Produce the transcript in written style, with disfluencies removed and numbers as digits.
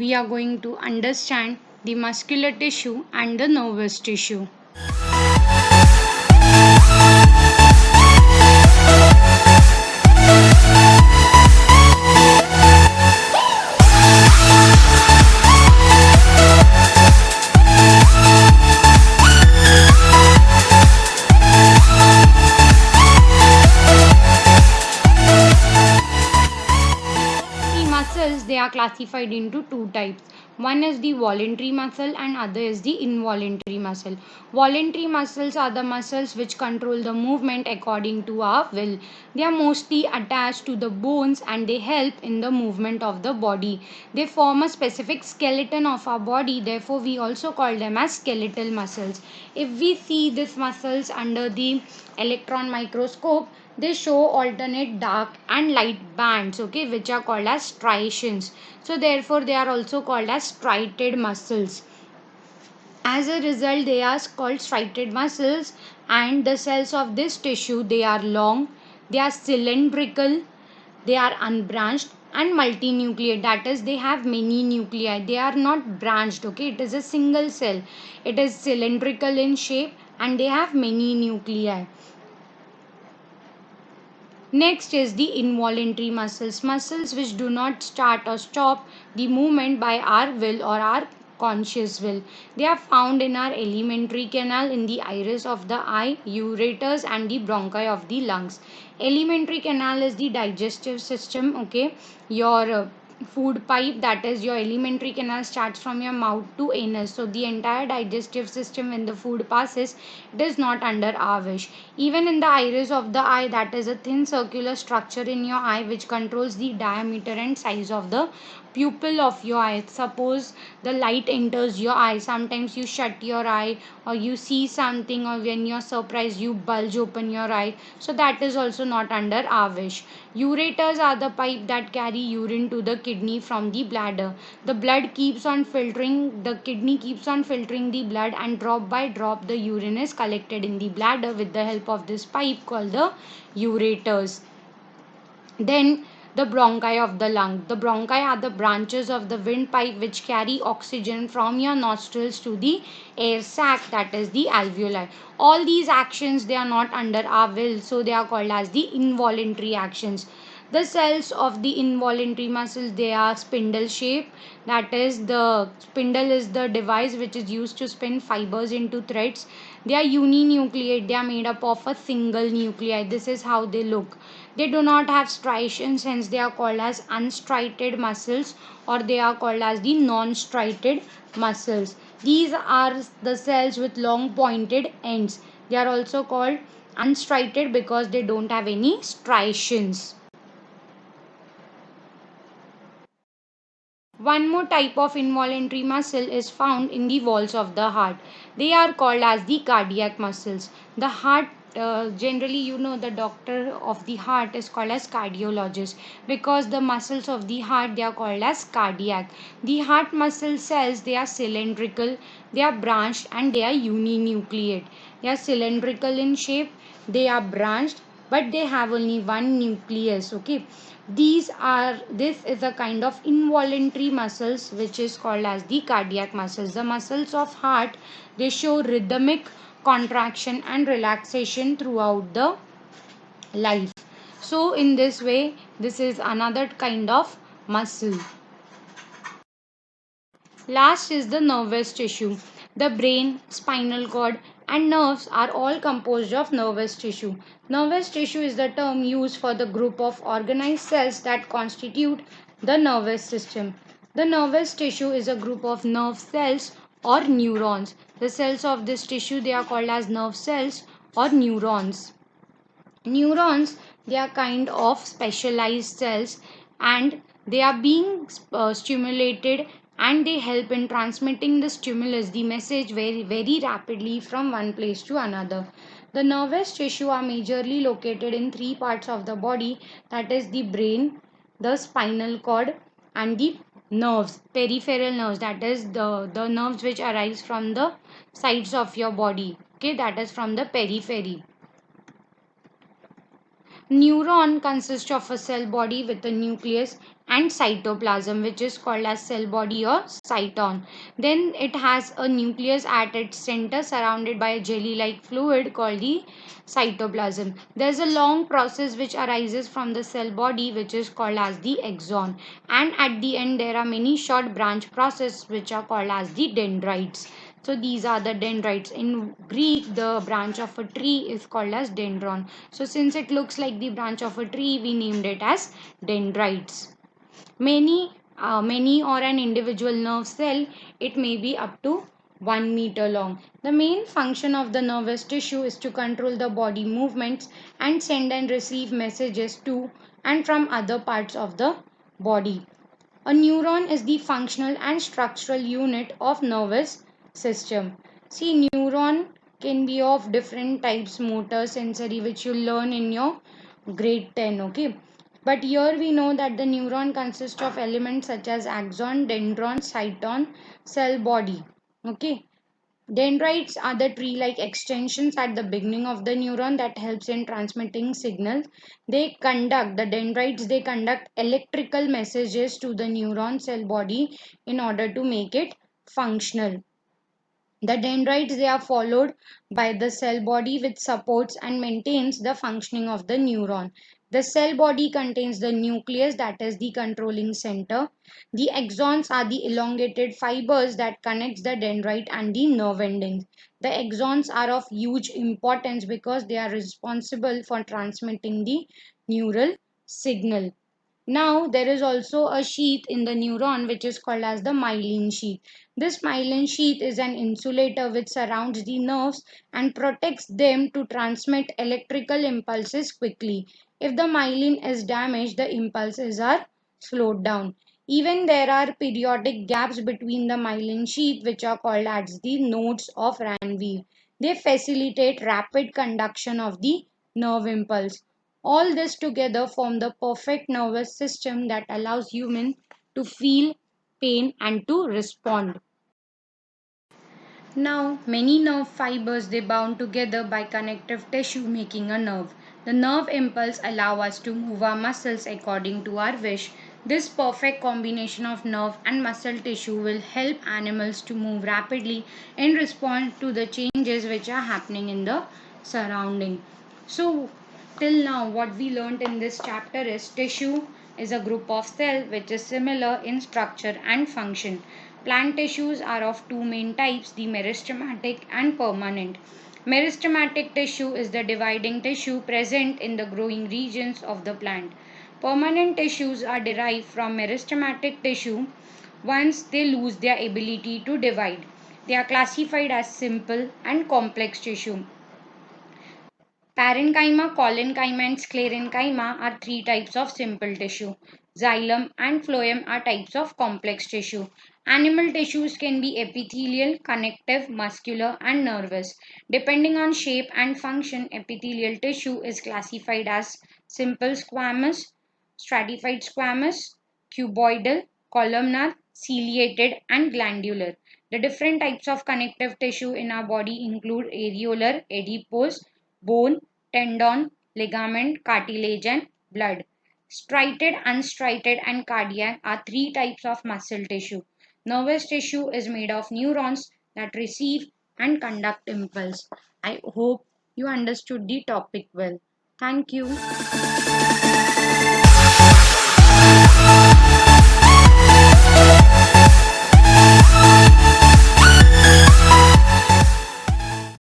we are going to understand the muscular tissue and the nervous tissue. Muscles, they are classified into two types. One is the voluntary muscle and other is the involuntary muscle. Voluntary muscles are the muscles which control the movement according to our will. They are mostly attached to the bones and they help in the movement of the body. They form a specific skeleton of our body, therefore we also call them as skeletal muscles. If we see these muscles under the electron microscope, they show alternate dark and light bands, okay, which are called as striations. So therefore they are also called as striated muscles. As a result, they are called striated muscles, and the cells of this tissue, they are long, they are cylindrical, they are unbranched and multinucleate, that is they have many nuclei. They are not branched, okay, it is a single cell. It is cylindrical in shape and they have many nuclei. Next is the involuntary muscles, muscles which do not start or stop the movement by our will or our conscious will. They are found in our alimentary canal, in the iris of the eye, ureters and the bronchi of the lungs. Alimentary canal is the digestive system, okay, your food pipe, that is your alimentary canal starts from your mouth to anus. So the entire digestive system, when the food passes, it is not under our wish. Even in the iris of the eye, that is a thin circular structure in your eye which controls the diameter and size of the pupil of your eye. Suppose the light enters your eye, sometimes you shut your eye or you see something, or when you're surprised you bulge open your eye. So that is also not under our wish. Ureters are the pipe that carry urine to the kidney from the bladder. The blood keeps on filtering, the kidney keeps on filtering the blood, and drop by drop the urine is collected in the bladder with the help of this pipe called the ureters. Then the bronchi of the lung. The bronchi are the branches of the windpipe which carry oxygen from your nostrils to the air sac, that is the alveoli. All these actions, they are not under our will, so they are called as the involuntary actions. The cells of the involuntary muscles, they are spindle shape, that is the spindle is the device which is used to spin fibers into threads. They are uninucleate, they are made up of a single nuclei. This is how they look. They do not have striations, hence they are called as unstriated muscles, or they are called as the non-striated muscles. These are the cells with long pointed ends. They are also called unstriated because they don't have any striations. One more type of involuntary muscle is found in the walls of the heart. They are called as the cardiac muscles. The heart, generally, you know, the doctor of the heart is called as cardiologist, because the muscles of the heart, they are called as cardiac. The heart muscle cells, they are cylindrical, they are branched and they are uninucleate. They are cylindrical in shape, they are branched, but they have only one nucleus, okay. This is a kind of involuntary muscles which is called as the cardiac muscles. The muscles of heart, they show rhythmic contraction and relaxation throughout the life. So in this way, this is another kind of muscle. Last is the nervous tissue. The brain, spinal cord and nerves are all composed of nervous tissue. Nervous tissue is the term used for the group of organized cells that constitute the nervous system. The nervous tissue is a group of nerve cells or neurons. The cells of this tissue, they are called as nerve cells or neurons. Neurons, they are kind of specialized cells, and they are being stimulated, and they help in transmitting the stimulus, the message, very rapidly from one place to another. The nervous tissue are majorly located in three parts of the body, that is the brain, the spinal cord and the nerves, peripheral nerves, that is the nerves which arise from the sides of your body, okay, that is from the periphery. Neuron consists of a cell body with a nucleus and cytoplasm, which is called as cell body or cyton. Then it has a nucleus at its center surrounded by a jelly like fluid called the cytoplasm. There's a long process which arises from the cell body, which is called as the axon, and at the end there are many short branch processes which are called as the dendrites. So these are the dendrites. In Greek, the branch of a tree is called as dendron. So since it looks like the branch of a tree, we named it as dendrites. Many or an individual nerve cell, it may be up to 1 meter long. The main function of the nervous tissue is to control the body movements and send and receive messages to and from other parts of the body. A neuron is the functional and structural unit of nervous system. See, neuron can be of different types, motor, sensory, which you learn in your grade 10, okay? But here we know that the neuron consists of elements such as axon, dendron, cyton, cell body, okay? Dendrites are the tree-like extensions at the beginning of the neuron that helps in transmitting signals. The dendrites, they conduct electrical messages to the neuron cell body in order to make it functional. The dendrites, they are followed by the cell body which supports and maintains the functioning of the neuron. The cell body contains the nucleus, that is the controlling center. The axons are the elongated fibers that connects the dendrite and the nerve endings. The axons are of huge importance because they are responsible for transmitting the neural signal. Now, there is also a sheath in the neuron which is called as the myelin sheath. This myelin sheath is an insulator which surrounds the nerves and protects them to transmit electrical impulses quickly. If the myelin is damaged, the impulses are slowed down. Even there are periodic gaps between the myelin sheath which are called as the nodes of Ranvier. They facilitate rapid conduction of the nerve impulse. All this together form the perfect nervous system that allows human to feel pain and to respond. Now, many nerve fibers, they bound together by connective tissue making a nerve. The nerve impulse allow us to move our muscles according to our wish. This perfect combination of nerve and muscle tissue will help animals to move rapidly in response to the changes which are happening in the surrounding. So, till now what we learnt in this chapter is tissue is a group of cells which is similar in structure and function. Plant tissues are of two main types, the meristematic and permanent. Meristematic tissue is the dividing tissue present in the growing regions of the plant. Permanent tissues are derived from meristematic tissue once they lose their ability to divide. They are classified as simple and complex tissue. Parenchyma, collenchyma, and sclerenchyma are three types of simple tissue. Xylem and phloem are types of complex tissue. Animal tissues can be epithelial, connective, muscular, and nervous. Depending on shape and function, epithelial tissue is classified as simple squamous, stratified squamous, cuboidal, columnar, ciliated, and glandular. The different types of connective tissue in our body include areolar, adipose, bone, tendon, ligament, cartilage, and blood. Striated, unstriated, and cardiac are three types of muscle tissue. Nervous tissue is made of neurons that receive and conduct impulse. I hope you understood the topic well. Thank you.